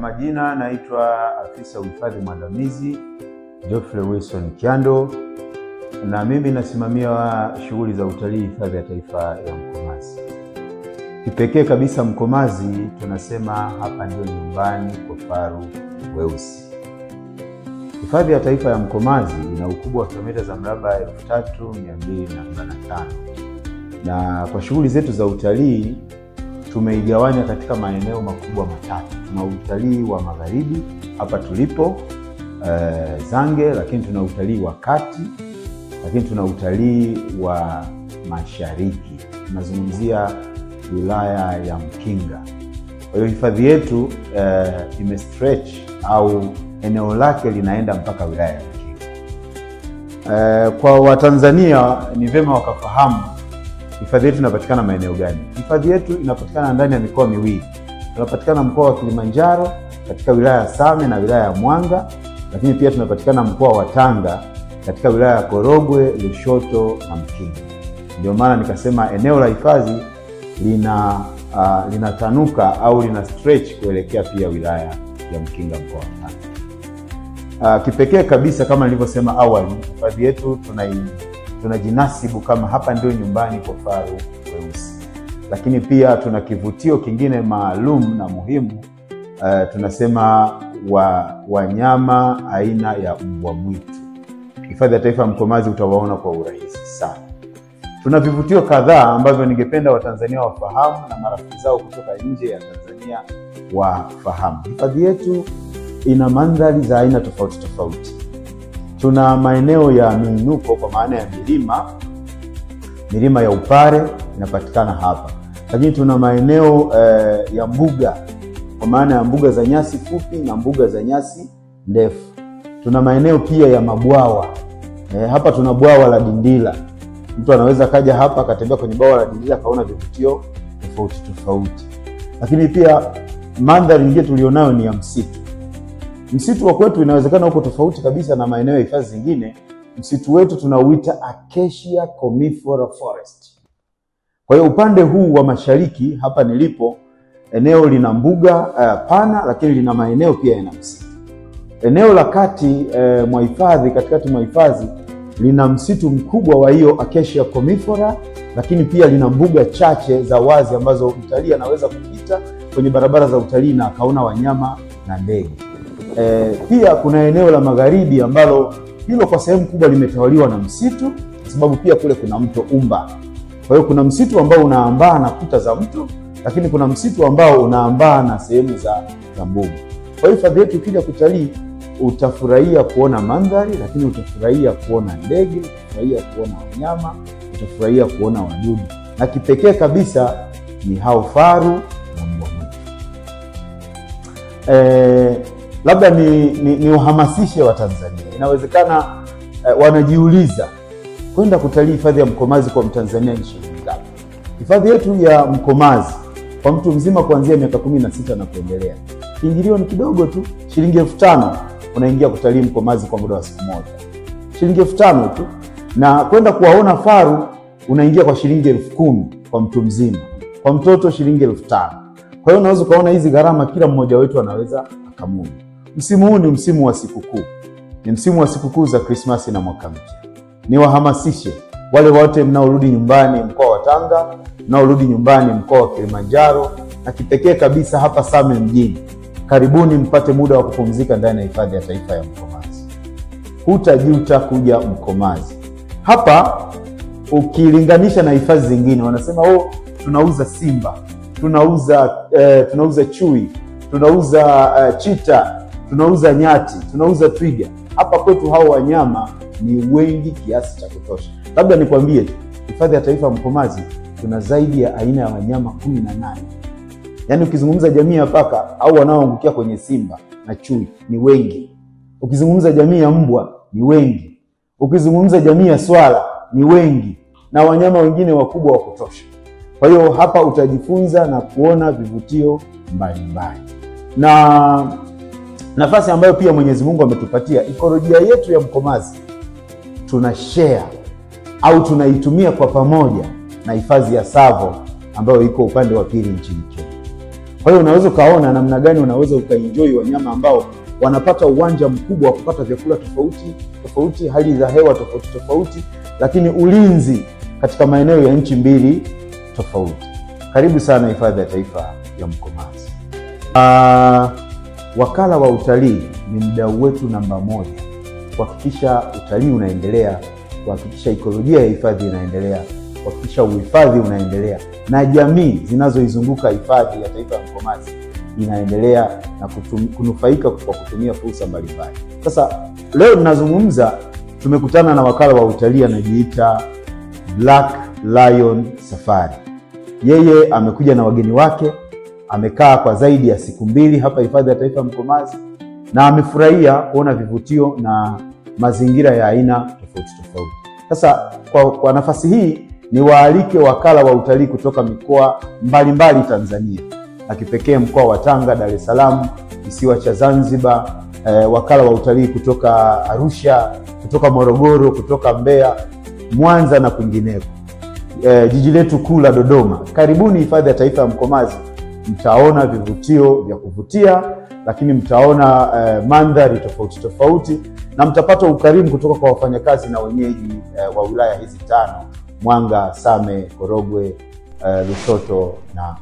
Majina naitwa afisa uhifadhi mwandamizi Geoffrey Wilson Kiando, na mimi nasimamia shughuli za utalii hifadhi ya taifa ya Mkomazi. Kipekee kabisa Mkomazi tunasema hapa ndio nyumbani kwa faru weusi. Hifadhi ya taifa ya Mkomazi ina ukubwa wa kilomita za mraba 3245, na kwa shughuli zetu za utalii tumeigawanya katika maeneo makubwa matatu. Tuna utalii wa magharibi hapa tulipo Zange, lakini tuna utalii wa kati, lakini tuna utalii wa mashariki. Tunazungumzia wilaya ya Mkinga. Kwa hiyo hifadhi yetu imestretch au eneo lake linaenda mpaka wilaya ya Mkinga. Kwa Watanzania ni vyema wakafahamu hifadhi yetu inapatikana maeneo gani. Hifadhi yetu inapatikana ndani ya mikoa miwili. Tunapatikana mkoa wa Kilimanjaro katika wilaya ya Same na wilaya ya Mwanga, lakini pia tunapatikana mkoa wa Tanga katika wilaya ya Korogwe, Lushoto na Mkinga. Ndio maana nikasema eneo la hifadhi linatanuka au lina stretch kuelekea pia wilaya ya Mkinga mkoa wa Tanga. Kipekee kabisa kama nilivyosema awali, hifadhi yetu tunajinasibu kama hapa ndio nyumbani kwa faru weusi. Lakini pia tuna kivutio kingine maalum na muhimu, tunasema wanyama aina ya mbwa mwitu. Hifadhi ya taifa ya Mkomazi utawaona kwa urahisi sana. Tuna vivutio kadhaa ambavyo ningependa Watanzania wafahamu na marafiki zao kutoka nje ya Tanzania wafahamu. Hifadhi yetu ina mandhari za aina tofauti tofauti. Tuna maeneo ya miinuko kwa maana ya milima ya Upare inapatikana hapa. Lakini tuna maeneo ya mbuga kwa maana ya mbuga za nyasi fupi na mbuga za nyasi ndefu. Tuna maeneo pia ya mabwawa. Hapa tuna bwawa la Dindila. Mtu anaweza kaja hapa akatembea kwenye bwawa la Dindila kaona vivutio tofauti tofauti. Lakini pia mandhari nyingine tulionayo ni ya msitu. Msitu wa kwetu inawezekana huko tofauti kabisa na maeneo ya hifadhi zingine. Msitu wetu tunauita Acacia Commiphora Forest. Kwa hiyo upande huu wa mashariki hapa nilipo, eneo lina mbuga pana, lakini lina maeneo pia yana msitu. Eneo la kati mwa hifadhi, katikati mwa hifadhi, lina msitu mkubwa wa hiyo Acacia Commiphora, lakini pia lina mbuga chache za wazi ambazo mtalii anaweza kupita kwenye barabara za utalii na akaona wanyama na ndege. Pia kuna eneo la magharibi ambalo hilo kwa sehemu kubwa limetawaliwa na msitu, kwa sababu pia kule kuna mto Umba. Kwa hiyo kuna msitu ambao unaambaa na kuta za mto, lakini kuna msitu ambao unaambaa na sehemu za mbuga. Kwa hiyo hifadhi yetu ukija kutalii utafurahia kuona mandhari, lakini utafurahia kuona ndege, utafurahia kuona wanyama, utafurahia kuona wadudu. Na kipekee kabisa ni hao faru na mbwa mwitu. Labda ni uhamasishe wa Tanzania. Inawezekana wanajiuliza kwenda kutalii hifadhi ya Mkomazi kwa Mtanzania ni shilingi ngapi? Hifadhi yetu ya Mkomazi kwa mtu mzima kuanzia miaka 16 na kuendelea, kiingilio ni kidogo tu, shilingi 5,000 unaingia kutalii Mkomazi kwa muda wa siku moja. Shilingi 5,000 tu. Na kwenda kuwaona faru unaingia kwa shilingi 10,000 kwa mtu mzima. Kwa mtoto shilingi 5,000. Kwa hiyo unaweza kuona hizi gharama kila mmoja wetu anaweza akamudu. Msimu huu ni msimu wa sikukuu. Ni msimu wa sikukuu za Krismasi na mwaka mpya. Niwahamasishe wale wote mnaorudi nyumbani mkoa wa Tanga, mnaorudi nyumbani mkoa wa Kilimanjaro, na kipekee kabisa hapa Same mjini. Karibuni mpate muda wa kupumzika ndani ya hifadhi ya taifa ya Mkomazi. Hutajuta kuja Mkomazi. Hapa ukilinganisha na hifadhi zingine, wanasema tunauza simba, tunauza chui, tunauza chita, tunauza nyati, tunauza twiga. Hapa kwetu hao wanyama ni wengi kiasi cha kutosha. Labda nikwambie tu, hifadhi ya taifa ya Mkomazi tuna zaidi ya aina ya wanyama 18. Yaani ukizungumza jamii ya paka au wanaoangukia kwenye simba na chui ni wengi. Ukizungumza jamii ya mbwa ni wengi. Ukizungumza jamii ya swala ni wengi, na wanyama wengine wakubwa wa kutosha. Kwa hiyo hapa utajifunza na kuona vivutio mbalimbali. Na nafasi ambayo pia Mwenyezi Mungu ametupatia, ekolojia yetu ya Mkomazi tuna share au tunaitumia kwa pamoja na hifadhi ya Tsavo ambayo iko upande wa pili nchini Kenya. Kwa hiyo unaweza kaona namna gani unaweza ukaenjoy wanyama ambao wanapata uwanja mkubwa wa kupata vyakula tofauti tofauti, hali za hewa tofauti tofauti, lakini ulinzi katika maeneo ya nchi mbili tofauti. Karibu sana Hifadhi ya Taifa ya Mkomazi. Wakala wa utalii ni mdau wetu namba moja kuhakikisha utalii unaendelea, kuhakikisha ekolojia ya hifadhi inaendelea, kuhakikisha uhifadhi unaendelea na jamii zinazoizunguka Hifadhi ya Taifa ya Mkomazi inaendelea na kunufaika kwa kutumia fursa mbalimbali. Sasa leo tunazungumza, tumekutana na wakala wa utalii anajiita Black Lion Safari. Yeye amekuja na wageni wake, amekaa kwa zaidi ya siku 2 hapa Hifadhi ya Taifa ya Mkomazi na amefurahia kuona vivutio na mazingira ya aina tofauti tofauti. Sasa kwa nafasi hii ni waalike wakala wa utalii kutoka mikoa mbalimbali Tanzania, na kipekee mkoa wa Tanga, Dar es Salaam, kisiwa cha Zanzibar, wakala wa utalii kutoka Arusha, kutoka Morogoro, kutoka Mbeya, Mwanza na kwingineko, jiji letu kuu la Dodoma. Karibuni Hifadhi ya Taifa ya Mkomazi. Mtaona vivutio vya kuvutia, lakini mtaona mandhari tofauti tofauti, na mtapata ukarimu kutoka kwa wafanyakazi na wenyeji wa wilaya hizi 5: Mwanga, Same, Korogwe, Lushoto na